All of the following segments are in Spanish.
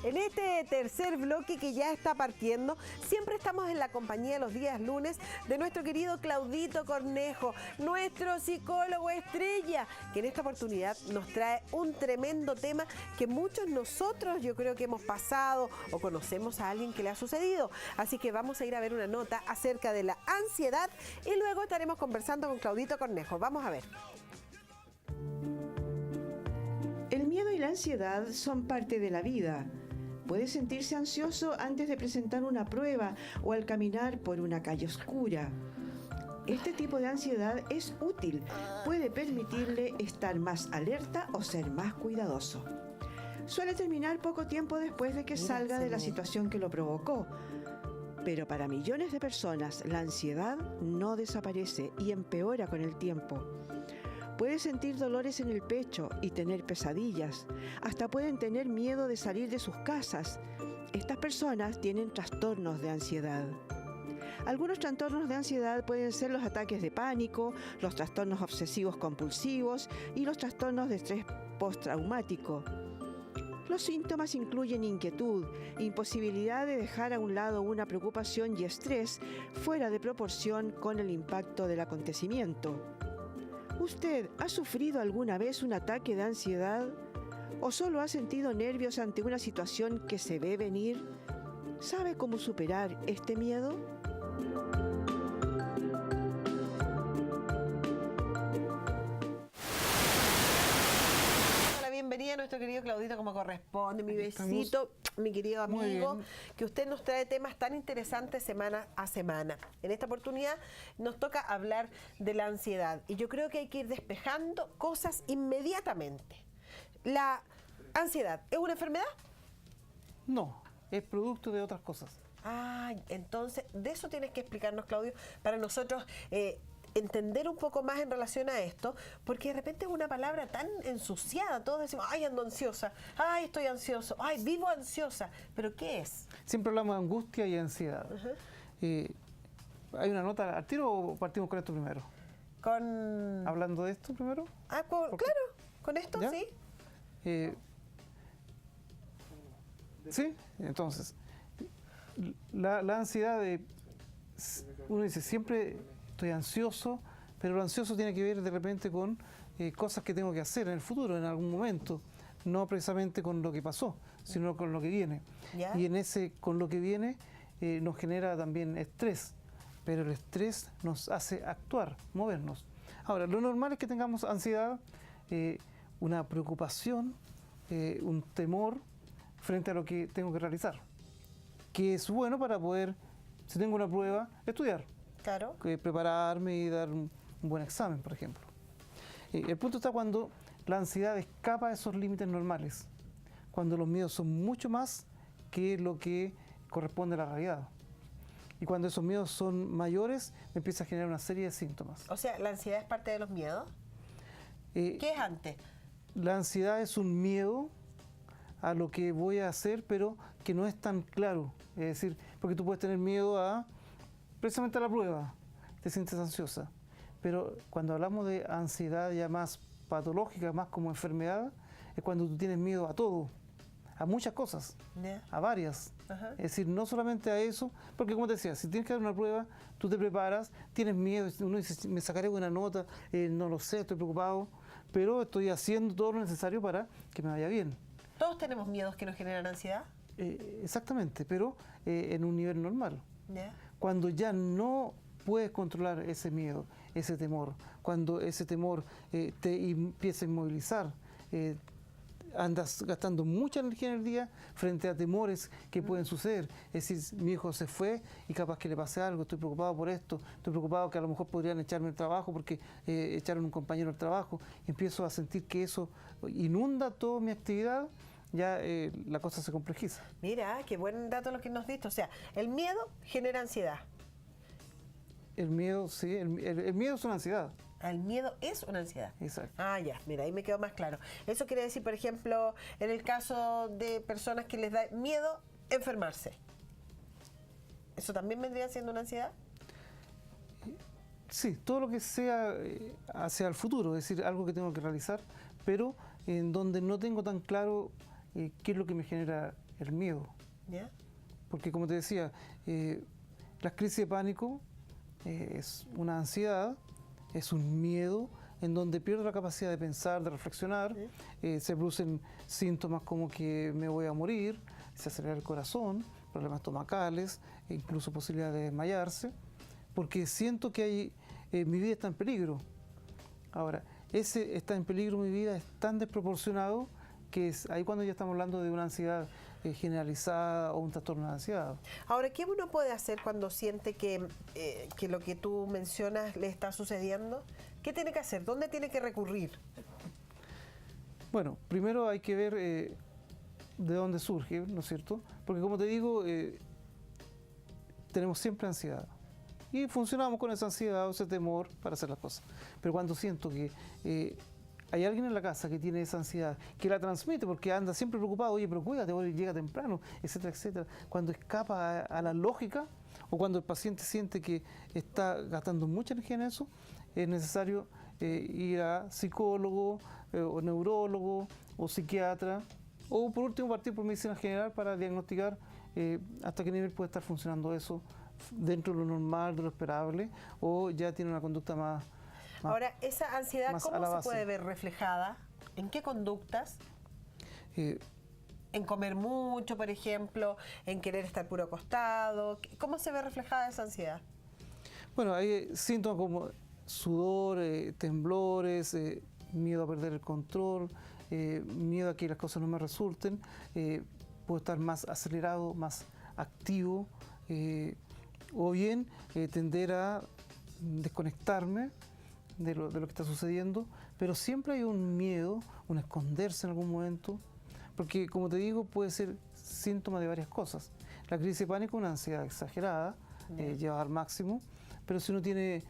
En este tercer bloque que ya está partiendo, siempre estamos en la compañía los días lunes de nuestro querido Claudito Cornejo, nuestro psicólogo estrella, que en esta oportunidad nos trae un tremendo tema que muchos nosotros yo creo que hemos pasado o conocemos a alguien que le ha sucedido. Así que vamos a ir a ver una nota acerca de la ansiedad y luego estaremos conversando con Claudito Cornejo. Vamos a ver. El miedo y la ansiedad son parte de la vida. Puede sentirse ansioso antes de presentar una prueba o al caminar por una calle oscura. Este tipo de ansiedad es útil, puede permitirle estar más alerta o ser más cuidadoso. Suele terminar poco tiempo después de que salga de la situación que lo provocó. Pero para millones de personas, la ansiedad no desaparece y empeora con el tiempo. Puede sentir dolores en el pecho y tener pesadillas. Hasta pueden tener miedo de salir de sus casas. Estas personas tienen trastornos de ansiedad. Algunos trastornos de ansiedad pueden ser los ataques de pánico, los trastornos obsesivos compulsivos y los trastornos de estrés postraumático. Los síntomas incluyen inquietud, imposibilidad de dejar a un lado una preocupación y estrés fuera de proporción con el impacto del acontecimiento. ¿Usted ha sufrido alguna vez un ataque de ansiedad? ¿O solo ha sentido nervios ante una situación que se ve venir? ¿Sabe cómo superar este miedo? Bienvenida a nuestro querido Claudito como corresponde, mi besito, mi querido amigo, que usted nos trae temas tan interesantes semana a semana. En esta oportunidad nos toca hablar de la ansiedad y yo creo que hay que ir despejando cosas inmediatamente. ¿La ansiedad es una enfermedad? No, es producto de otras cosas. Ah, entonces de eso tienes que explicarnos, Claudio, para nosotros entender un poco más en relación a esto, porque de repente es una palabra tan ensuciada, todos decimos, ay, ando ansiosa, ay, estoy ansioso, ay, vivo ansiosa, pero ¿qué es? Siempre hablamos de angustia y ansiedad. ¿Hay una nota al tiro o partimos con esto primero? ¿Hablando de esto primero? Ah, claro, con esto ¿Ya? sí. Sí, entonces, la ansiedad, uno dice, siempre estoy ansioso, pero lo ansioso tiene que ver de repente con cosas que tengo que hacer en el futuro, en algún momento, no precisamente con lo que pasó, sino con lo que viene. ¿Ya? Y en ese con lo que viene nos genera también estrés, pero el estrés nos hace actuar, movernos. Ahora, lo normal es que tengamos ansiedad, una preocupación, un temor frente a lo que tengo que realizar, que es bueno para poder, si tengo una prueba, estudiar. Claro. Prepararme y dar un buen examen, por ejemplo. El punto está cuando la ansiedad escapa de esos límites normales, cuando los miedos son mucho más que lo que corresponde a la realidad. Y cuando esos miedos son mayores, me empieza a generar una serie de síntomas. O sea, ¿la ansiedad es parte de los miedos? ¿Qué es antes? La ansiedad es un miedo a lo que voy a hacer, pero que no es tan claro. Es decir, porque tú puedes tener miedo a precisamente a la prueba, te sientes ansiosa. Pero cuando hablamos de ansiedad ya más patológica, más como enfermedad, es cuando tú tienes miedo a todo, a muchas cosas, a varias. Es decir, no solamente a eso, porque como te decía, si tienes que dar una prueba, tú te preparas, tienes miedo, uno dice, me sacaré buena nota, no lo sé, estoy preocupado, pero estoy haciendo todo lo necesario para que me vaya bien. ¿Todos tenemos miedos que nos generan ansiedad? Exactamente, pero en un nivel normal. ¿Ya? Cuando ya no puedes controlar ese miedo, ese temor, cuando ese temor te empieza a inmovilizar, andas gastando mucha energía en el día frente a temores que pueden suceder. Es decir, mi hijo se fue y capaz que le pase algo, estoy preocupado por esto, estoy preocupado que a lo mejor podrían echarme el trabajo porque echaron un compañero al trabajo. Empiezo a sentir que eso inunda toda mi actividad. Ya la cosa se complejiza. Mira, qué buen dato lo que nos diste. O sea, el miedo genera ansiedad. El miedo, sí, el miedo es una ansiedad. El miedo es una ansiedad. Exacto. Ah, ya, mira, ahí me quedó más claro. Eso quiere decir, por ejemplo, en el caso de personas que les da miedo enfermarse. ¿Eso también vendría siendo una ansiedad? Sí, todo lo que sea hacia el futuro, es decir, algo que tengo que realizar, pero en donde no tengo tan claro qué es lo que me genera el miedo. ¿Ya? Porque como te decía, las crisis de pánico es una ansiedad, es un miedo en donde pierdo la capacidad de pensar, de reflexionar, se producen síntomas como que me voy a morir, se acelera el corazón, problemas estomacales, e incluso posibilidad de desmayarse, porque siento que mi vida está en peligro. Ahora, ese está en peligro mi vida es tan desproporcionado que es ahí cuando ya estamos hablando de una ansiedad generalizada o un trastorno de ansiedad. Ahora, ¿qué uno puede hacer cuando siente que lo que tú mencionas le está sucediendo? ¿Qué tiene que hacer? ¿Dónde tiene que recurrir? Bueno, primero hay que ver de dónde surge, ¿no es cierto? Porque como te digo, tenemos siempre ansiedad. Y funcionamos con esa ansiedad o ese temor para hacer las cosas. Pero cuando siento que hay alguien en la casa que tiene esa ansiedad, que la transmite porque anda siempre preocupado, oye, pero cuídate, hoy llega temprano, etcétera, etcétera. Cuando escapa a la lógica o cuando el paciente siente que está gastando mucha energía en eso, es necesario ir a psicólogo o neurólogo o psiquiatra o por último partir por medicina general para diagnosticar hasta qué nivel puede estar funcionando eso dentro de lo normal, de lo esperable, o ya tiene una conducta más. Ahora, esa ansiedad, más ¿cómo a la se base. puede ver reflejada? ¿En qué conductas? En comer mucho, por ejemplo, en querer estar puro acostado. ¿Cómo se ve reflejada esa ansiedad? Bueno, hay síntomas como sudor, temblores, miedo a perder el control, miedo a que las cosas no me resulten, puedo estar más acelerado, más activo, o bien tender a desconectarme de lo que está sucediendo, pero siempre hay un miedo, un esconderse en algún momento, porque como te digo, puede ser síntoma de varias cosas. La crisis de pánico es una ansiedad exagerada, llevada al máximo, pero si uno tiene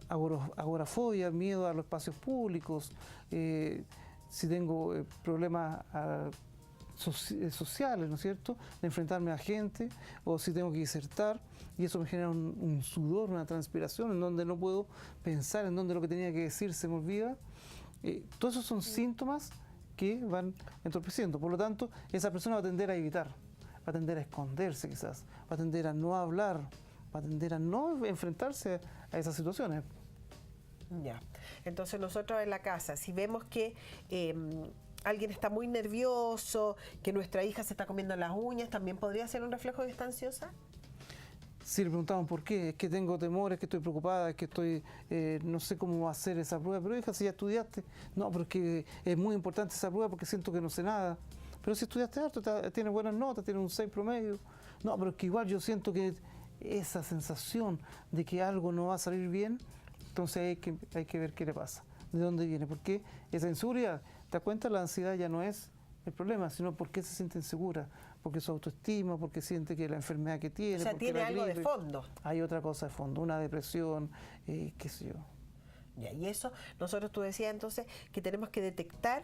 agorafobia, miedo a los espacios públicos, si tengo problemas sociales, ¿no es cierto?, de enfrentarme a gente, o si tengo que disertar, y eso me genera un sudor, una transpiración, en donde no puedo pensar, en donde lo que tenía que decir se me olvida. Todos esos son síntomas que van entorpeciendo. Por lo tanto, esa persona va a tender a evitar, va a tender a esconderse quizás, va a tender a no hablar, va a tender a no enfrentarse a esas situaciones. Ya. Entonces nosotros en la casa, si vemos que alguien está muy nervioso, que nuestra hija se está comiendo las uñas, ¿también podría ser un reflejo de esta ansiosa? Si le preguntaban por qué, es que tengo temores, que estoy preocupada, es que estoy, no sé cómo va a hacer esa prueba, pero hija, si ya estudiaste, no, pero es que es muy importante esa prueba porque siento que no sé nada, pero si estudiaste harto, tienes buenas notas, tienes un 6 promedio, no, pero es que igual yo siento que esa sensación de que algo no va a salir bien, entonces hay que ver qué le pasa, de dónde viene, porque esa inseguridad, ¿te das cuenta? La ansiedad ya no es el problema, sino porque se siente insegura, porque su autoestima, porque siente que la enfermedad que tiene. O sea, porque tiene la algo de gripe. fondo. Hay otra cosa de fondo, una depresión, qué sé yo. Ya, y eso, nosotros tú decías entonces que tenemos que detectar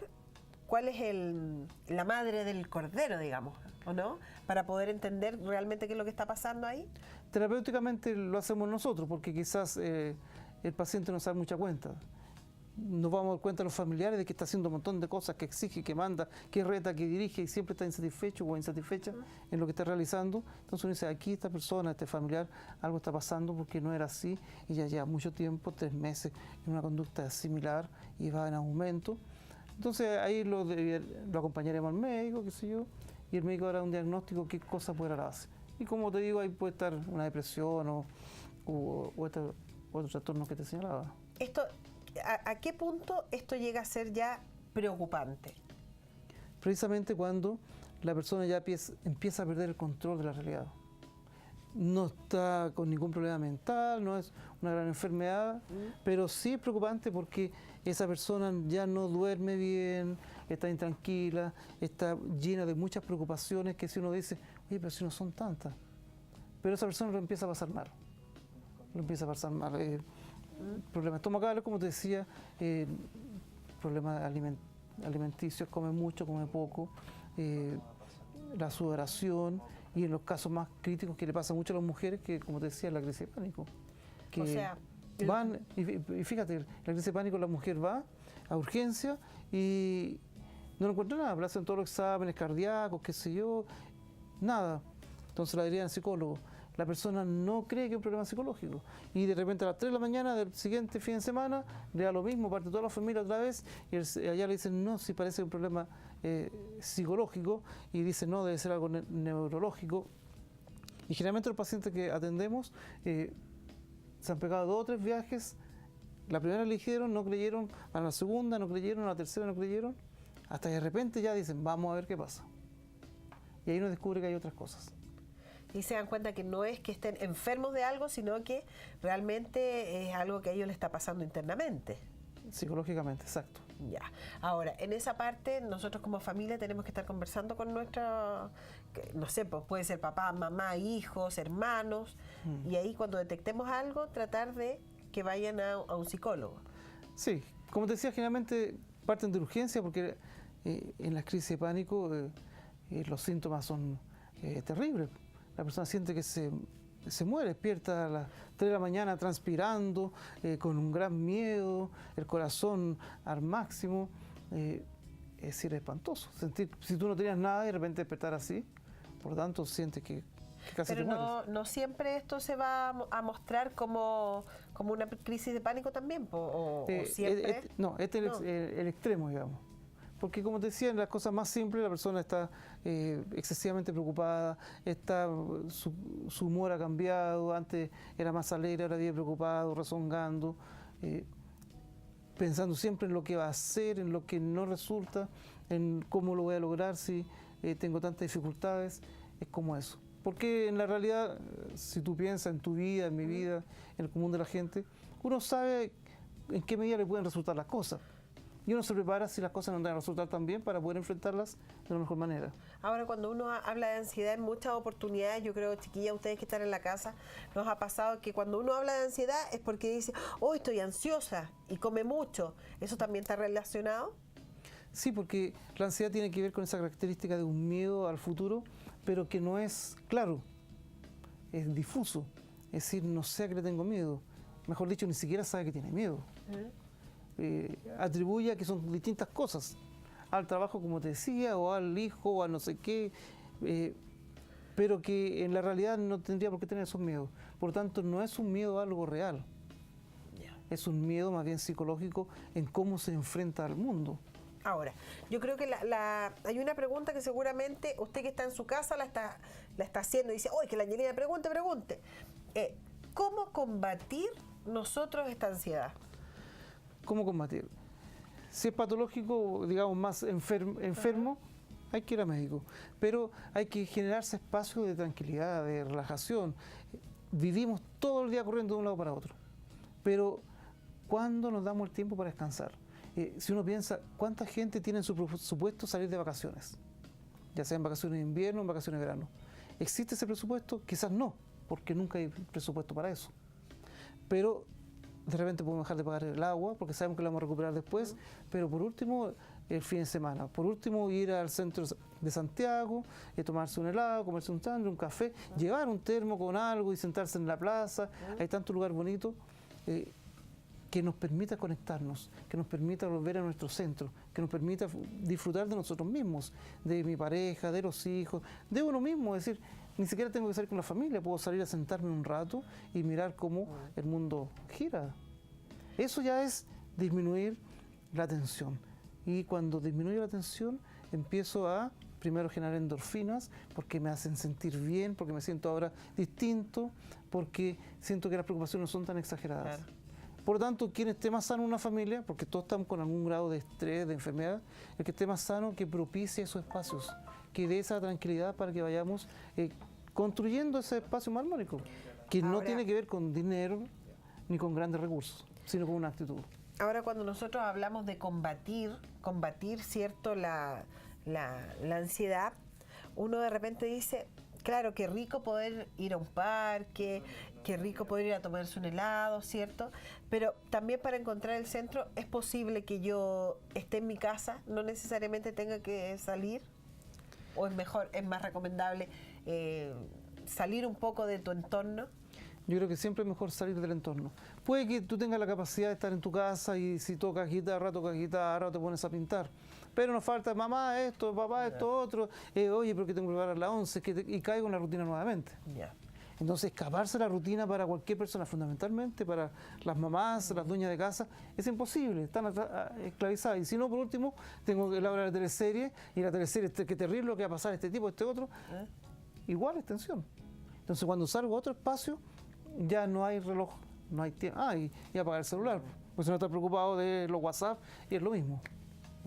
cuál es la madre del cordero, digamos, ¿o no? Para poder entender realmente qué es lo que está pasando ahí. Terapéuticamente lo hacemos nosotros, porque quizás el paciente no se da mucha cuenta. Nos vamos a dar cuenta los familiares de que está haciendo un montón de cosas, que exige, que manda, que reta, que dirige y siempre está insatisfecho o insatisfecha en lo que está realizando. Entonces uno dice, aquí esta persona, este familiar, algo está pasando porque no era así y ya lleva mucho tiempo, 3 meses, en una conducta similar y va en aumento. Entonces ahí lo acompañaremos al médico, qué sé yo, y el médico hará un diagnóstico qué cosa puede dar a base. Y como te digo, ahí puede estar una depresión o otro trastorno que te señalaba. Esto, ¿a qué punto esto llega a ser ya preocupante? Precisamente cuando la persona ya empieza a perder el control de la realidad. No está con ningún problema mental, no es una gran enfermedad, pero sí es preocupante porque esa persona ya no duerme bien, está intranquila, está llena de muchas preocupaciones que si uno dice, oye, pero si no son tantas. Pero esa persona lo empieza a pasar mal. Problemas estomacales, como te decía, problemas alimenticios, come mucho, come poco, la sudoración y en los casos más críticos que le pasa mucho a las mujeres, que como te decía, la crisis de pánico. Que o sea, van, y fíjate, la crisis de pánico, la mujer va a urgencia y no encuentra nada, le hacen todos los exámenes cardíacos, qué sé yo, nada. Entonces la diría al psicólogo. La persona no cree que es un problema psicológico y de repente a las 3 de la mañana del siguiente fin de semana le da lo mismo, parte toda la familia otra vez y allá le dicen no, si parece un problema psicológico y dice no, debe ser algo neurológico. Y generalmente los pacientes que atendemos se han pegado 2 o 3 viajes, la primera eligieron, no creyeron, a la segunda no creyeron, a la tercera no creyeron, hasta que de repente ya dicen vamos a ver qué pasa. Y ahí uno descubre que hay otras cosas. Y se dan cuenta que no es que estén enfermos de algo, sino que realmente es algo que a ellos les está pasando internamente. Psicológicamente, exacto. Ya. Ahora, en esa parte, nosotros como familia tenemos que estar conversando con nuestra, no sé, pues puede ser papá, mamá, hijos, hermanos, y ahí cuando detectemos algo, tratar de que vayan a un psicólogo. Sí, como te decía, generalmente parten de urgencia porque en las crisis de pánico los síntomas son terribles. La persona siente que se muere, despierta a las 3 de la mañana transpirando, con un gran miedo, el corazón al máximo. Es decir, es espantoso. Sentir, si tú no tenías nada y de repente despertar así, por lo tanto sientes que casi te mueres. Pero no siempre esto se va a mostrar como una crisis de pánico también, o siempre. No, este es el extremo, digamos. Porque como te decía, en las cosas más simples la persona está excesivamente preocupada, su humor ha cambiado, antes era más alegre, ahora vive preocupado, rezongando, pensando siempre en lo que va a hacer, en lo que no resulta, en cómo lo voy a lograr si tengo tantas dificultades, es como eso. Porque en la realidad, si tú piensas en tu vida, en mi vida, en el común de la gente, uno sabe en qué medida le pueden resultar las cosas. Y uno se prepara si las cosas no van a resultar tan bien para poder enfrentarlas de la mejor manera. Ahora, cuando uno habla de ansiedad, en muchas oportunidades, yo creo, chiquillas, ustedes que están en la casa, nos ha pasado que cuando uno habla de ansiedad es porque dice, oh, estoy ansiosa y come mucho. ¿Eso también está relacionado? Sí, porque la ansiedad tiene que ver con esa característica de un miedo al futuro, pero que no es claro, es difuso. Es decir, no sé a qué le tengo miedo. Mejor dicho, ni siquiera sabe que tiene miedo. Atribuye a que son distintas cosas, al trabajo como te decía, o al hijo, o a no sé qué, pero que en la realidad no tendría por qué tener esos miedos. Por lo tanto, no es un miedo a algo real, es un miedo más bien psicológico en cómo se enfrenta al mundo. Ahora, yo creo que hay una pregunta que seguramente usted que está en su casa la está haciendo y dice, ¡oye, que la Angelina pregunte! ¿Cómo combatir nosotros esta ansiedad? ¿Cómo combatir? Si es patológico, digamos, más enfermo, hay que ir a médico. Pero hay que generarse espacios de tranquilidad, de relajación. Vivimos todo el día corriendo de un lado para otro. Pero, ¿cuándo nos damos el tiempo para descansar? Si uno piensa, ¿cuánta gente tiene en su presupuesto salir de vacaciones? Ya sea en vacaciones de invierno o en vacaciones de verano. ¿Existe ese presupuesto? Quizás no, porque nunca hay presupuesto para eso. Pero de repente podemos dejar de pagar el agua porque sabemos que lo vamos a recuperar después, pero por último el fin de semana, por último ir al centro de Santiago, tomarse un helado, comerse un sándwich, un café, llevar un termo con algo y sentarse en la plaza. Hay tantos lugares bonitos que nos permita conectarnos, que nos permita volver a nuestro centro, que nos permita disfrutar de nosotros mismos, de mi pareja, de los hijos, de uno mismo. Es decir, ni siquiera tengo que salir con la familia, puedo salir a sentarme un rato y mirar cómo el mundo gira. Eso ya es disminuir la tensión. Y cuando disminuyo la tensión, empiezo a primero generar endorfinas, porque me hacen sentir bien, porque me siento ahora distinto, porque siento que las preocupaciones no son tan exageradas. Claro. Por lo tanto, quien esté más sano en una familia, porque todos estamos con algún grado de estrés, de enfermedad, el que esté más sano, que propicie esos espacios, que dé esa tranquilidad para que vayamos construyendo ese espacio más armónico, que ahora no tiene que ver con dinero ni con grandes recursos, sino con una actitud. Ahora, cuando nosotros hablamos de combatir, ¿cierto?, la ansiedad, uno de repente dice, claro, qué rico poder ir a un parque, qué rico poder ir a tomarse un helado, ¿cierto? Pero también para encontrar el centro, ¿es posible que yo esté en mi casa, no necesariamente tenga que salir? ¿O es más recomendable salir un poco de tu entorno? Yo creo que siempre es mejor salir del entorno. Puede que tú tengas la capacidad de estar en tu casa y si tocas guitarra, o te pones a pintar. Pero nos falta mamá esto, papá esto, otro, oye, pero que tengo que preparar la 11, y caigo en la rutina nuevamente. Ya. Entonces, escaparse de la rutina para cualquier persona, fundamentalmente para las mamás, las dueñas de casa, es imposible, están esclavizadas. Y si no, por último, tengo que elaborar la teleserie, y la teleserie, qué terrible lo que va a pasar, este tipo, este otro, igual es tensión. Entonces, cuando salgo a otro espacio, ya no hay reloj, no hay tiempo. Y apagar el celular, pues si no estás preocupado de los WhatsApp, y es lo mismo.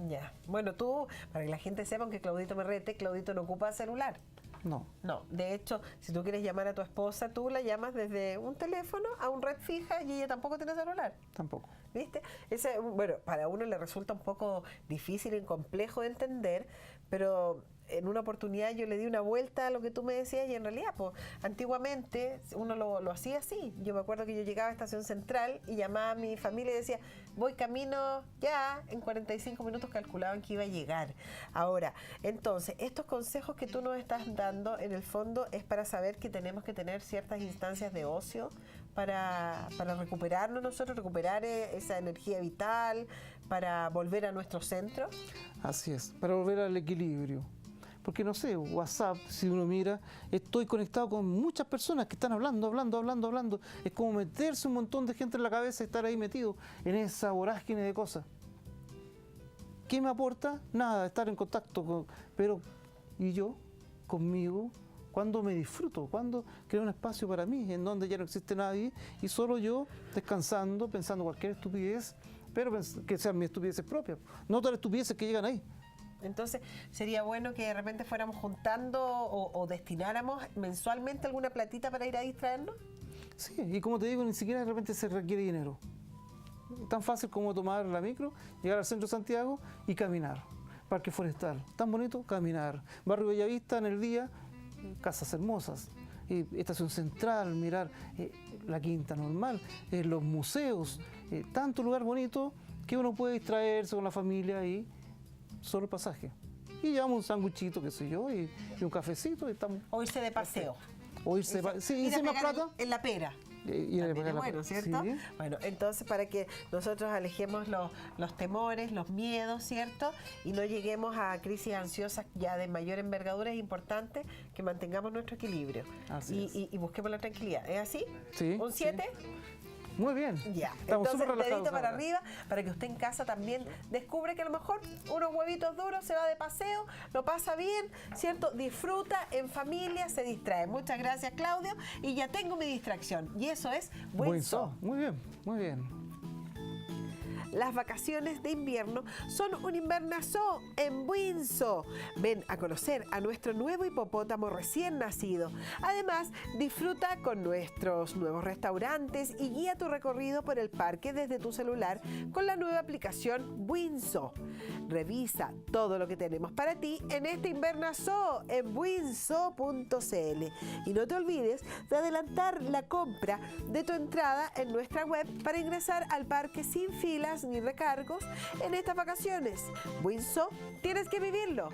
Ya. Bueno, tú, para que la gente sepa, que Claudito me rete, Claudito no ocupa celular. No. No, de hecho, si tú quieres llamar a tu esposa, tú la llamas desde un teléfono a un red fija y ella tampoco tiene celular. Tampoco. ¿Viste? Bueno, para uno le resulta un poco difícil y complejo de entender, pero en una oportunidad yo le di una vuelta a lo que tú me decías y en realidad, pues, antiguamente uno lo hacía así. Yo me acuerdo que yo llegaba a Estación Central y llamaba a mi familia y decía, voy camino ya, en 45 minutos calculaban que iba a llegar. Ahora, entonces, estos consejos que tú nos estás dando, en el fondo, es para saber que tenemos que tener ciertas instancias de ocio para recuperarnos nosotros, recuperar esa energía vital, para volver a nuestro centro. Así es, para volver al equilibrio. Porque no sé, WhatsApp, si uno mira, estoy conectado con muchas personas que están hablando. Es como meterse un montón de gente en la cabeza y estar ahí metido en esa vorágine de cosas. ¿Qué me aporta? Nada, estar en contacto pero ¿y yo? Conmigo. ¿Cuándo me disfruto? ¿Cuándo creo un espacio para mí en donde ya no existe nadie y solo yo descansando, pensando cualquier estupidez, pero que sean mis estupideces propias, no todas las estupideces que llegan ahí? Entonces, sería bueno que de repente fuéramos juntando o destináramos mensualmente alguna platita para ir a distraernos. Sí, y como te digo, ni siquiera de repente se requiere dinero. Tan fácil como tomar la micro, llegar al centro de Santiago y caminar. Parque Forestal, tan bonito, caminar. Barrio Bellavista en el día, casas hermosas. Estación Central, mirar la Quinta Normal, los museos, tanto lugar bonito que uno puede distraerse con la familia y solo el pasaje. Y llevamos un sanguchito, qué sé yo, y un cafecito y estamos. O irse de paseo. O irse más plata. En la pera. Y también es bueno, ¿cierto? Sí. Bueno, entonces para que nosotros alejemos los temores, los miedos, ¿cierto? Y no lleguemos a crisis ansiosas ya de mayor envergadura, es importante que mantengamos nuestro equilibrio. Y busquemos la tranquilidad. ¿Es así? Sí. ¿Un 7? Sí. Muy bien. Ya, estamos entonces súper relajados dedito para ahora. arriba para que usted en casa también descubre que a lo mejor unos huevitos duros, se va de paseo, lo pasa bien, ¿cierto? Disfruta en familia, se distrae. Muchas gracias, Claudio. Y ya tengo mi distracción. Y eso es Buen Zoo. Muy bien, muy bien. Las vacaciones de invierno son un invernazo en Buen Zoo. Ven a conocer a nuestro nuevo hipopótamo recién nacido. Además, disfruta con nuestros nuevos restaurantes y guía tu recorrido por el parque desde tu celular con la nueva aplicación Buen Zoo. Revisa todo lo que tenemos para ti en este invernazo en buenzoo.cl. Y no te olvides de adelantar la compra de tu entrada en nuestra web para ingresar al parque sin filas ni recargos en estas vacaciones. Buen Zoo, tienes que vivirlo.